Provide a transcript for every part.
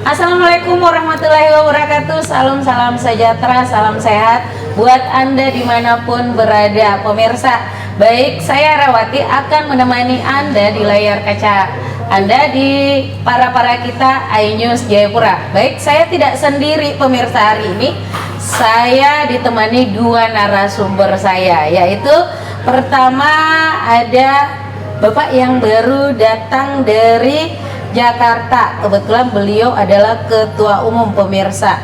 Assalamualaikum warahmatullahi wabarakatuh. Salam sejahtera, salam sehat buat Anda dimanapun berada, pemirsa. Baik, saya Rawati akan menemani Anda di layar kaca Anda di para kita iNews Jayapura. Baik, saya tidak sendiri pemirsa hari ini. Saya ditemani dua narasumber saya, yaitu pertama ada Bapak yang baru datang dari Jakarta. Kebetulan beliau adalah ketua umum, pemirsa.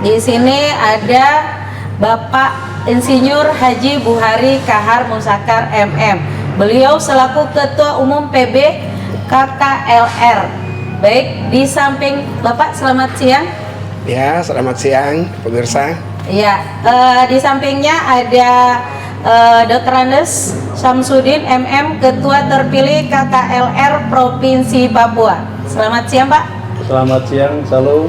Di sini ada Bapak Insinyur Haji Buhari Kahar Musakar MM. Beliau selaku ketua umum PB KKLR. Baik, di samping Bapak, selamat siang. Ya, selamat siang pemirsa. Ya, di sampingnya ada Dr. Andes Samsudin MM, Ketua terpilih KKLR Provinsi Papua. Selamat siang, Pak. Selamat siang, salam.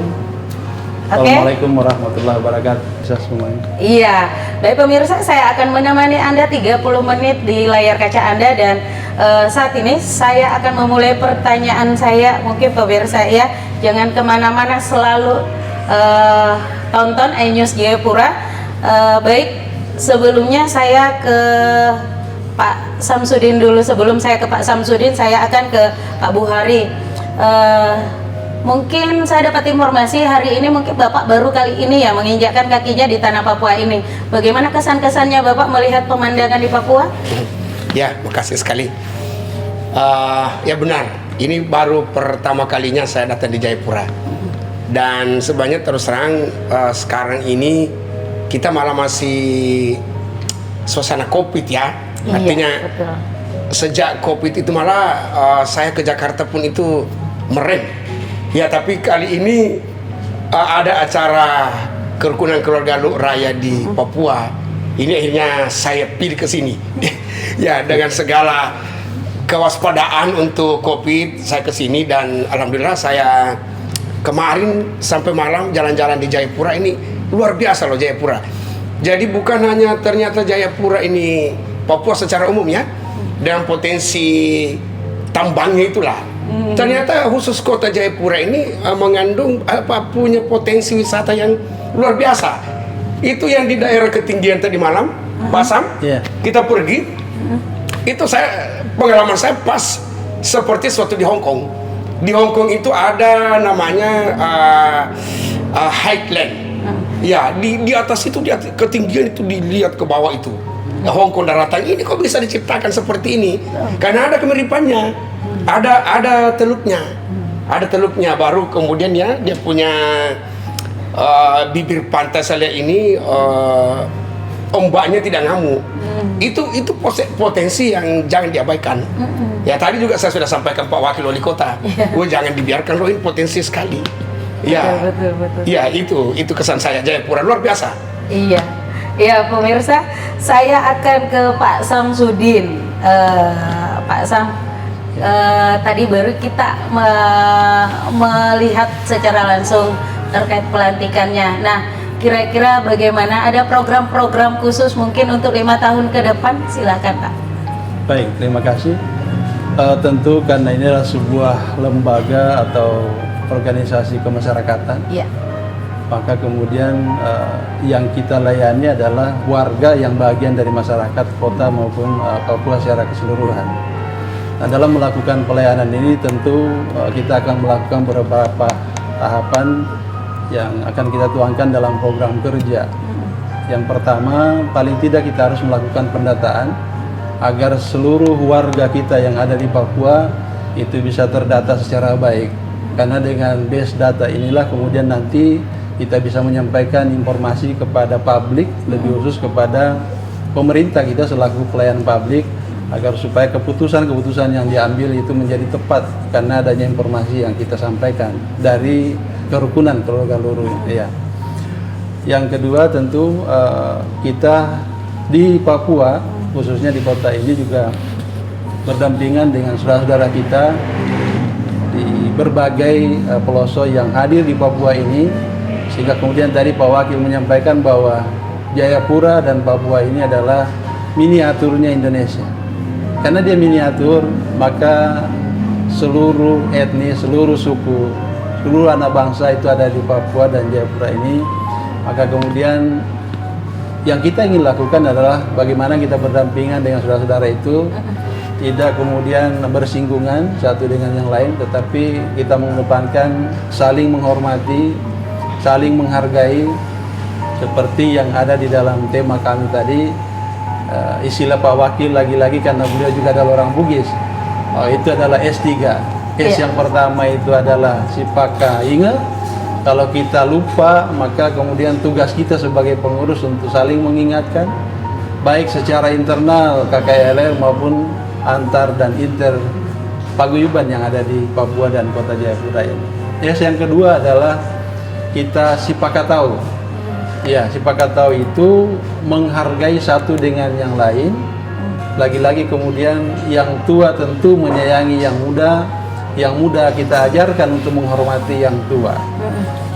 Assalamualaikum warahmatullahi wabarakatuh. Bisa semuanya. Iya, baik pemirsa, saya akan menemani Anda 30 menit di layar kaca Anda. Dan saat ini saya akan memulai pertanyaan saya. Mungkin pemirsa ya, jangan kemana-mana, selalu tonton iNews Jayapura. Baik, sebelumnya saya ke Pak Samsudin dulu. Sebelum saya ke Pak Samsudin, saya akan ke Pak Buhari. Mungkin saya dapat informasi hari ini mungkin Bapak baru kali ini ya menginjakkan kakinya di tanah Papua ini. Bagaimana kesan-kesannya Bapak melihat pemandangan di Papua? Ya, makasih sekali. Ya benar, ini baru pertama kalinya saya datang di Jayapura. Dan sebenarnya terus terang sekarang ini kita malah masih suasana COVID ya. Artinya betul. Sejak COVID itu malah saya ke Jakarta pun itu merem. Ya, tapi kali ini ada acara kerukunan keluarga raya di Papua. Ini akhirnya saya pilih ke sini. Ya, dengan segala kewaspadaan untuk COVID saya ke sini. Dan alhamdulillah saya kemarin sampai malam jalan-jalan di Jayapura. Ini luar biasa loh Jayapura. Jadi bukan hanya ternyata Jayapura ini Papua secara umum ya, dengan potensi tambangnya itulah. Ternyata khusus kota Jayapura ini mengandung punya potensi wisata yang luar biasa. Itu yang di daerah ketinggian tadi malam, Basam, kita pergi. Itu pengalaman saya pas seperti suatu di Hong Kong. Di Hong Kong itu ada namanya Highland. Ya, di atas itu, di atas ketinggian itu dilihat ke bawah itu. Hong Kong daratan ini kok bisa diciptakan seperti ini? Karena ada kemiripannya. Ada teluknya. Ada teluknya, baru kemudian ya dia punya bibir pantai saya lihat ini ombaknya tidak ngamuk. Itu potensi yang jangan diabaikan. Ya, tadi juga saya sudah sampaikan Pak Wakil Wali Kota. Jangan dibiarkan loh, ini potensi sekali. Ya, betul. Ya, itu kesan saya Jayapura luar biasa. Iya, pemirsa, saya akan ke Pak Samsudin. Pak Sam, tadi baru kita melihat secara langsung terkait pelantikannya. Nah, kira-kira bagaimana? Ada program-program khusus mungkin untuk 5 tahun ke depan? Silakan, Pak. Baik, terima kasih. Tentu karena ini adalah sebuah lembaga atau organisasi kemasyarakatan, maka kemudian yang kita layani adalah warga yang bagian dari masyarakat kota maupun Papua secara keseluruhan. Nah, dalam melakukan pelayanan ini tentu kita akan melakukan beberapa tahapan yang akan kita tuangkan dalam program kerja. Yang pertama, paling tidak kita harus melakukan pendataan agar seluruh warga kita yang ada di Papua itu bisa terdata secara baik. Karena dengan base data inilah kemudian nanti kita bisa menyampaikan informasi kepada publik, lebih khusus kepada pemerintah kita selaku pelayan publik, agar supaya keputusan-keputusan yang diambil itu menjadi tepat karena adanya informasi yang kita sampaikan dari kerukunan keluarga luruh. Ya. Yang kedua tentu kita di Papua, khususnya di kota ini juga berdampingan dengan saudara-saudara kita di berbagai pelosok yang hadir di Papua ini, sehingga kemudian tadi Pak Wakil menyampaikan bahwa Jayapura dan Papua ini adalah miniaturnya Indonesia. Karena dia miniatur, maka seluruh etnis, seluruh suku seluruh anak bangsa itu ada di Papua dan Jayapura ini, maka kemudian yang kita ingin lakukan adalah bagaimana kita berdampingan dengan saudara-saudara itu, tidak kemudian bersinggungan satu dengan yang lain, tetapi kita mengedepankan saling menghormati, saling menghargai, seperti yang ada di dalam tema kami tadi. Istilah Pak Wakil lagi-lagi karena beliau juga adalah orang Bugis, itu adalah S3. S yang pertama itu adalah Sipaka Inge. Kalau kita lupa, maka kemudian tugas kita sebagai pengurus untuk saling mengingatkan, baik secara internal KKLR maupun antar dan inter paguyuban yang ada di Papua dan Kota Jayapura ini. Yang kedua adalah kita sipakatau. Ya, sipakatau itu menghargai satu dengan yang lain. Lagi-lagi kemudian yang tua tentu menyayangi yang muda kita ajarkan untuk menghormati yang tua.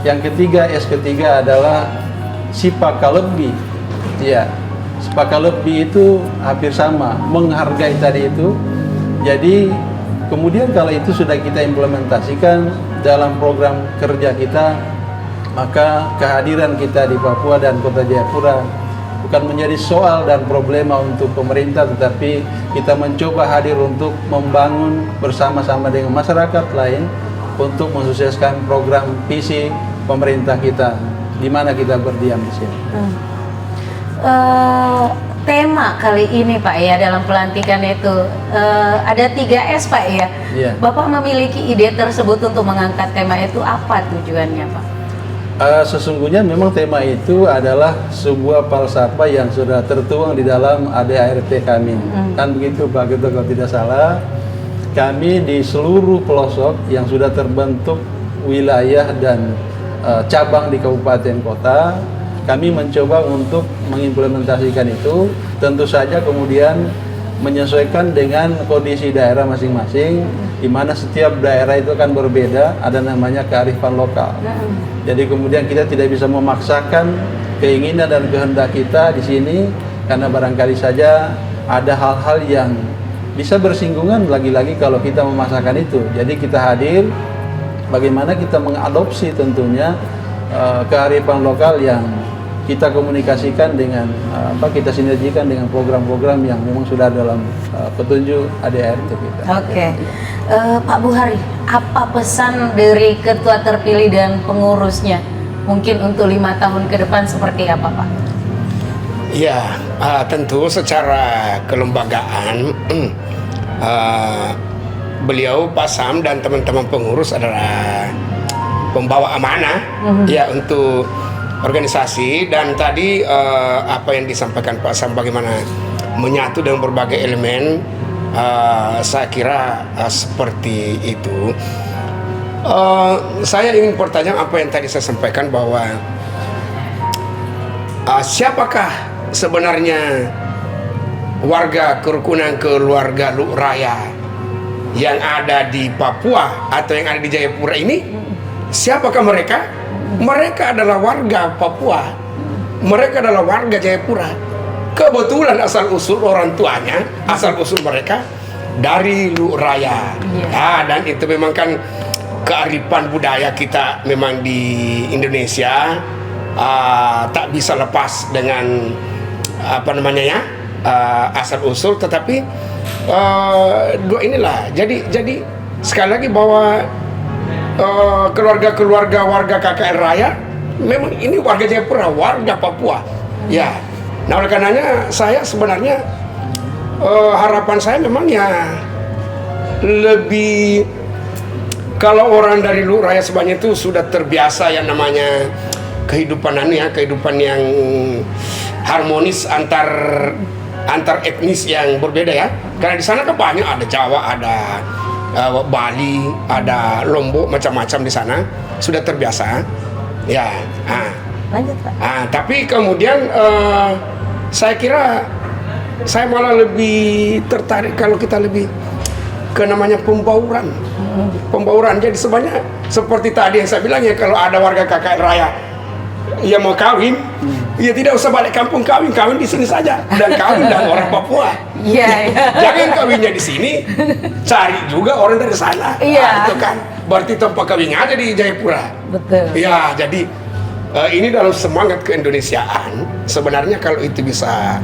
Yang ketiga, S ketiga adalah sipakalebi. Ya, sipakalebi itu hampir sama, menghargai tadi itu. Jadi kemudian kalau itu sudah kita implementasikan dalam program kerja kita, maka kehadiran kita di Papua dan Kota Jayapura bukan menjadi soal dan problema untuk pemerintah, tetapi kita mencoba hadir untuk membangun bersama-sama dengan masyarakat lain untuk mensukseskan program visi pemerintah kita di mana kita berdiam di sini. Tema kali ini Pak ya dalam pelantikan itu ada 3S Pak ya. Yeah. Bapak memiliki ide tersebut untuk mengangkat tema itu, apa tujuannya Pak? Sesungguhnya memang tema itu adalah sebuah falsafah yang sudah tertuang di dalam ADART kami. Kan begitu Pak, gitu kalau tidak salah. Kami di seluruh pelosok yang sudah terbentuk wilayah dan cabang di kabupaten kota, kami mencoba untuk mengimplementasikan itu, tentu saja kemudian menyesuaikan dengan kondisi daerah masing-masing, di mana setiap daerah itu kan berbeda, ada namanya kearifan lokal. Jadi kemudian kita tidak bisa memaksakan keinginan dan kehendak kita di sini, karena barangkali saja ada hal-hal yang bisa bersinggungan lagi-lagi kalau kita memaksakan itu. Jadi kita hadir, bagaimana kita mengadopsi tentunya kearifan lokal yang kita komunikasikan dengan kita sinergikan dengan program-program yang memang sudah dalam petunjuk ADART kita. Oke. Pak Buhari, apa pesan dari ketua terpilih dan pengurusnya mungkin untuk 5 tahun ke depan seperti apa Pak? Ya, tentu secara kelembagaan beliau Pak Sam dan teman-teman pengurus adalah pembawa amanah ya untuk organisasi. Dan tadi apa yang disampaikan Pak Sam bagaimana menyatu dengan berbagai elemen, saya kira seperti itu. Saya ingin bertanya apa yang tadi saya sampaikan bahwa siapakah sebenarnya warga kerukunan keluarga Luk Raya yang ada di Papua atau yang ada di Jayapura ini? Siapakah mereka? Mereka adalah warga Papua, mereka adalah warga Jayapura. Kebetulan asal usul orang tuanya, asal usul mereka dari Luk Raya. Dan itu memang kan kearifan budaya kita memang di Indonesia, tak bisa lepas dengan apa namanya ya, asal usul. Tetapi dua inilah. Jadi sekali lagi bahwa keluarga-keluarga warga KKR Raya memang ini warga Jayapura, warga Papua. Ya. Nah, oleh karenanya saya sebenarnya harapan saya memang ya lebih, kalau orang dari Luk Raya sebanyak itu sudah terbiasa yang namanya kehidupan kehidupan yang harmonis antar etnis yang berbeda ya. Karena di sana kan banyak, ada Jawa, ada Bali, ada Lombok, macam-macam di sana sudah terbiasa. Ya. Lanjut Pak. Tapi kemudian saya kira saya malah lebih tertarik kalau kita lebih ke namanya pembauran. Jadi sebenarnya seperti tadi yang saya bilang ya, kalau ada warga KKR Raya yang mau kawin, ya tidak usah balik kampung kawin di sini saja dan kawin dengan orang Papua. Iya. Jangan kawinnya di sini, cari juga orang dari sana. Iya. Itu kan berarti tempat kawin ada di Jayapura. Betul. Ya, jadi ini dalam semangat keindonesiaan. Sebenarnya kalau itu bisa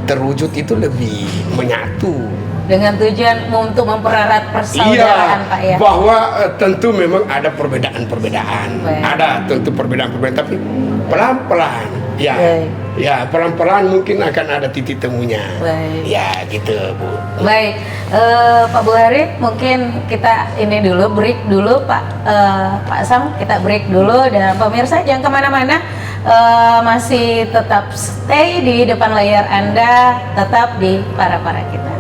terwujud itu lebih menyatu. Dengan tujuan untuk mempererat persaudaraan, Pak ya. Bahwa tentu memang ada perbedaan-perbedaan. Baik. Ada tentu perbedaan-perbedaan, tapi pelan-pelan. Ya, Baik. ya pelan-pelan mungkin akan ada titik temunya. Baik. Ya, gitu, Bu. Baik, Pak Buhari, mungkin kita ini dulu break dulu, Pak Sam, kita break dulu, dan pemirsa jangan kemana-mana, masih tetap stay di depan layar Anda, tetap di para kita.